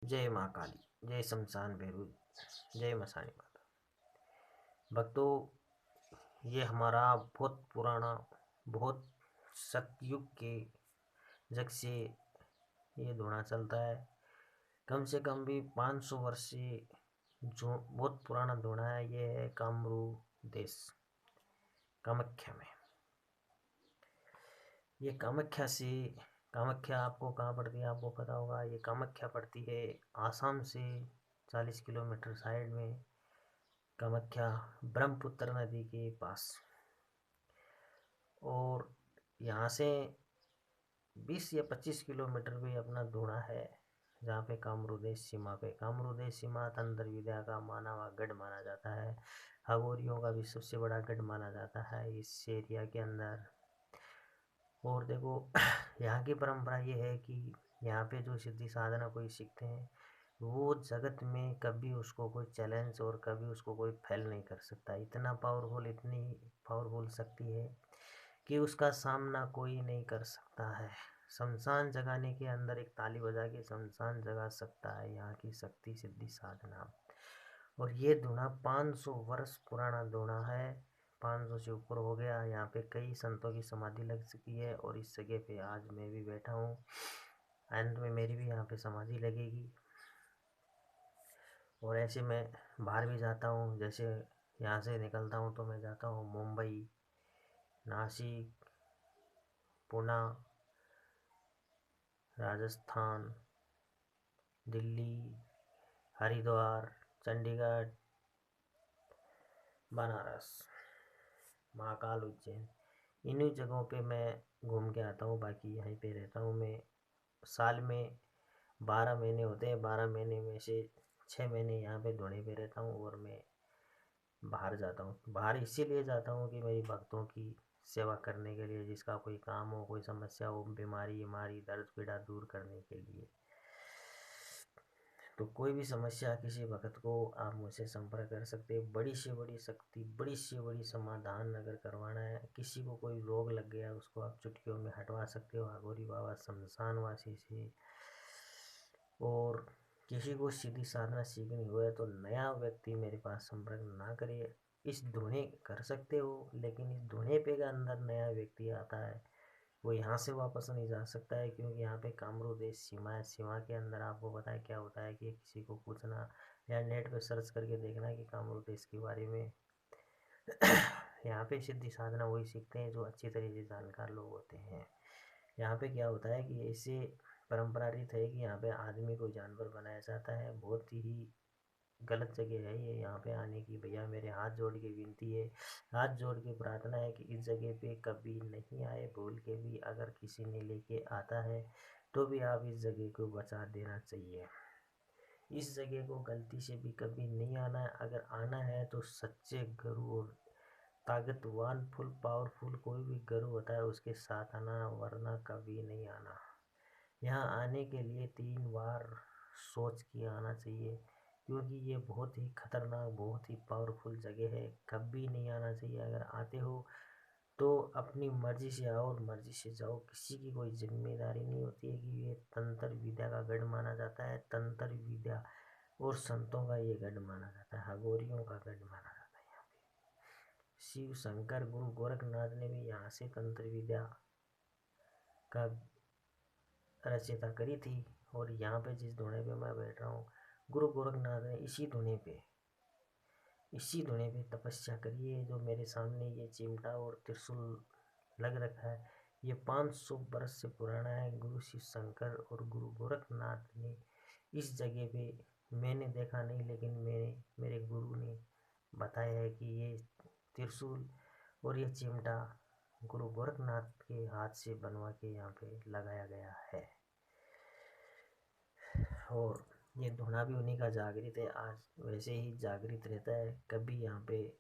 जय माँ काली, जय शमशान भैरव, जय मसाणी माता। भक्तों, ये हमारा बहुत पुराना, बहुत सतयुग के जग से ये धुना चलता है। कम से कम भी 500 वर्ष से जो बहुत पुराना धुना है। ये है कामरू देश, कामाख्या में। ये कामाख्या आपको कहाँ पड़ती है, आपको पता होगा। ये कामाख्या पड़ती है आसाम से 40 किलोमीटर साइड में। कामाख्या ब्रह्मपुत्र नदी के पास, और यहाँ से 20 या 25 किलोमीटर भी अपना धुना है, जहाँ पे कामरूदेश सीमा पे। कामरूदेश सीमा तंत्र विद्या का माना हुआ गढ़ माना जाता है। हगोरियों का भी सबसे बड़ा गढ़ माना जाता है इस एरिया के अंदर। और देखो यहाँ की परंपरा ये है कि यहाँ पे जो सिद्धि साधना कोई सीखते हैं, वो जगत में कभी उसको कोई चैलेंज और कभी उसको कोई फेल नहीं कर सकता। इतना पावरफुल, इतनी पावरफुल शक्ति है कि उसका सामना कोई नहीं कर सकता है। शमशान जगाने के अंदर एक ताली बजा के शमशान जगा सकता है यहाँ की शक्ति सिद्धि साधना। और ये धुना 500 वर्ष पुराना धुना है, 500 से ऊपर हो गया। यहाँ पे कई संतों की समाधि लग चुकी है, और इस जगह पे आज मैं भी बैठा हूँ। अंत में मेरी भी यहाँ पे समाधि लगेगी। और ऐसे मैं बाहर भी जाता हूँ, जैसे यहाँ से निकलता हूँ तो मैं जाता हूँ मुंबई, नासिक, पुणे, राजस्थान, दिल्ली, हरिद्वार, चंडीगढ़, बनारस, महाकाल, उज्जैन, इन्हीं जगहों पे मैं घूम के आता हूँ। बाकी यहीं पे रहता हूँ मैं। साल में 12 महीने होते हैं, 12 महीने में से 6 महीने यहाँ पे धुने पे रहता हूँ, और मैं बाहर जाता हूँ। बाहर इसीलिए जाता हूँ कि मेरी भक्तों की सेवा करने के लिए, जिसका कोई काम हो, कोई समस्या हो, बीमारी हमारी, दर्द पीड़ा दूर करने के लिए। तो कोई भी समस्या किसी भक्त को आप मुझसे संपर्क कर सकते हैं। बड़ी से बड़ी शक्ति, बड़ी से बड़ी समाधान अगर करवाना है, किसी को कोई रोग लग गया, उसको आप चुटकियों में हटवा सकते हो अघोरी बाबा शमशानवासी से। और किसी को सीधी साधना सीखनी हो तो नया व्यक्ति मेरे पास संपर्क ना करे। इस धुने कर सकते हो, लेकिन इस धुने पे का अंदर नया व्यक्ति आता है, वो यहाँ से वापस नहीं जा सकता है, क्योंकि यहाँ पे कामरू देश सीमा है। सीमा के अंदर आपको पता है क्या होता है कि किसी को पूछना या नेट पे सर्च करके देखना कि कामरू देश के बारे में। यहाँ पे सिद्धि साधना वही सीखते हैं जो अच्छी तरह से जानकार लोग होते हैं। यहाँ पे क्या होता है कि ऐसे परंपरा रीत है कि यहाँ पे आदमी को जानवर बनाया जाता है। बहुत ही गलत जगह है ये यहाँ पे आने की। भैया मेरे हाथ जोड़ के विनती है, हाथ जोड़ के प्रार्थना है कि इस जगह पे कभी नहीं आए। भूल के भी अगर किसी ने लेके आता है तो भी आप इस जगह को बचा देना चाहिए। इस जगह को गलती से भी कभी नहीं आना है। अगर आना है तो सच्चे गुरु और ताकतवान, फुल पावरफुल कोई भी गुरु होता है उसके साथ आना, वरना कभी नहीं आना। यहाँ आने के लिए 3 बार सोच के आना चाहिए, क्योंकि ये बहुत ही खतरनाक, बहुत ही पावरफुल जगह है। कभी नहीं आना चाहिए। अगर आते हो तो अपनी मर्जी से आओ और मर्जी से जाओ। किसी की कोई जिम्मेदारी नहीं होती है कि ये तंत्र विद्या का गढ़ माना जाता है। तंत्र विद्या और संतों का ये गढ़ माना जाता है, हगोरियों का गढ़ माना जाता है। यहाँ पे शिव शंकर गुरु गोरखनाथ ने भी यहाँ से तंत्र विद्या का रचयिता करी थी। और यहाँ पे जिस धुने पे मैं बैठ रहा हूँ, गुरु गोरखनाथ ने इसी धुने पे तपस्या करी है। जो मेरे सामने ये चिमटा और त्रिशूल लग रखा है, ये 500 वर्ष से पुराना है। गुरु शिव शंकर और गुरु गोरखनाथ ने इस जगह पे, मैंने देखा नहीं, लेकिन मेरे गुरु ने बताया है कि ये त्रिशूल और ये चिमटा गुरु गोरखनाथ के हाथ से बनवा के यहाँ पे लगाया गया है। और ये धुना भी उन्हीं का जागृत है, आज वैसे ही जागृत रहता है। कभी यहाँ पे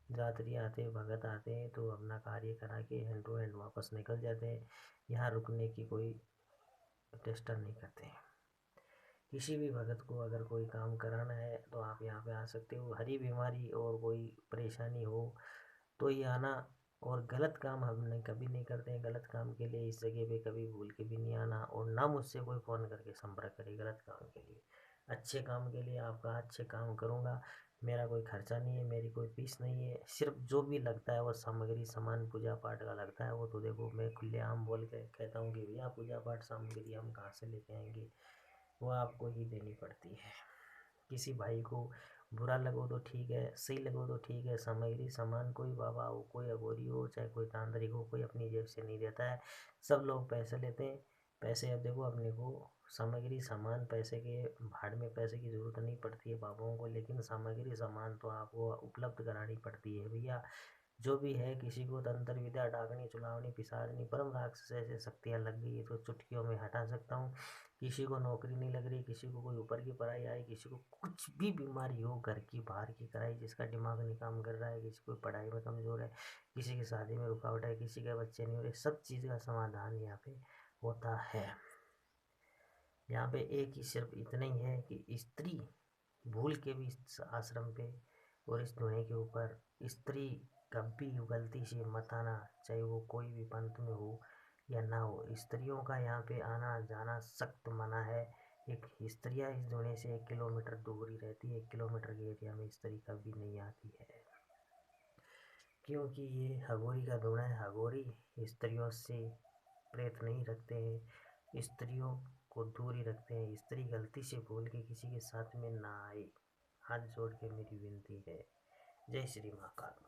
यात्री आते हैं, भगत आते हैं तो अपना कार्य करा के हैंड टू हैंड वापस निकल जाते हैं। यहाँ रुकने की कोई टेस्टर नहीं करते हैं। किसी भी भगत को अगर कोई काम कराना है तो आप यहाँ पे आ सकते हो। हरी बीमारी और कोई परेशानी हो तो ये आना। और गलत काम हम नहीं कभी नहीं करते हैं। गलत काम के लिए इस जगह पे कभी भूल के भी नहीं आना, और ना मुझसे कोई फ़ोन करके संपर्क करे गलत काम के लिए। अच्छे काम के लिए आपका अच्छे काम करूँगा। मेरा कोई खर्चा नहीं है, मेरी कोई फीस नहीं है। सिर्फ जो भी लगता है वो सामग्री सामान पूजा पाठ का लगता है, वो तो देखो मैं खुलेआम बोल के कहता हूँ कि भैया पूजा पाठ सामग्री हम कहाँ से लेके आएंगे, वो आपको ही देनी पड़ती है। किसी भाई को बुरा लगो तो ठीक है, सही लगो तो ठीक है। सामग्री सामान कोई बाबा हो, कोई अघोरी हो, चाहे कोई तांत्रिक हो, कोई अपनी जेब से नहीं देता है। सब लोग पैसे लेते हैं। पैसे अब देखो अपने को सामग्री सामान पैसे के भाड़ में पैसे की ज़रूरत नहीं पड़ती है बाबाओं को, लेकिन सामग्री सामान तो आपको उपलब्ध करानी पड़ती है भैया। जो भी है, किसी को तंत्र विद्या डाकनी चुलावनी पिसारनी परम राक्षस ऐसे शक्तियाँ लग गई है तो चुटकियों में हटा सकता हूँ। किसी को नौकरी नहीं लग रही, किसी को कोई ऊपर की पढ़ाई आई, किसी को कुछ भी बीमारी हो, घर की बाहर की कराई, जिसका दिमाग नहीं काम कर रहा है, किसी को पढ़ाई में कमज़ोर है, किसी की शादी में रुकावट है, किसी के बच्चे नहीं हो रहे, सब चीज़ का समाधान यहाँ पे होता है। यहाँ पे एक ही सिर्फ इतना ही है कि स्त्री भूल के भी इस आश्रम पे और इस धुएं के ऊपर स्त्री कभी गलती से मत आना, चाहे वो कोई भी पंथ में हो या ना हो। स्त्रियों का यहाँ पे आना जाना सख्त मना है। एक स्त्रियाँ इस धुएं से 1 किलोमीटर दूर ही रहती है, 1 किलोमीटर के एरिया में स्त्री कभी नहीं आती है, क्योंकि ये हगोरी का धुआं है। हगोरी स्त्रियों से प्रेत नहीं रखते हैं, स्त्रियों को दूर ही रखते हैं। स्त्री गलती से भूल के किसी के साथ में ना आए, हाथ जोड़ के मेरी विनती है। जय श्री महाकाल।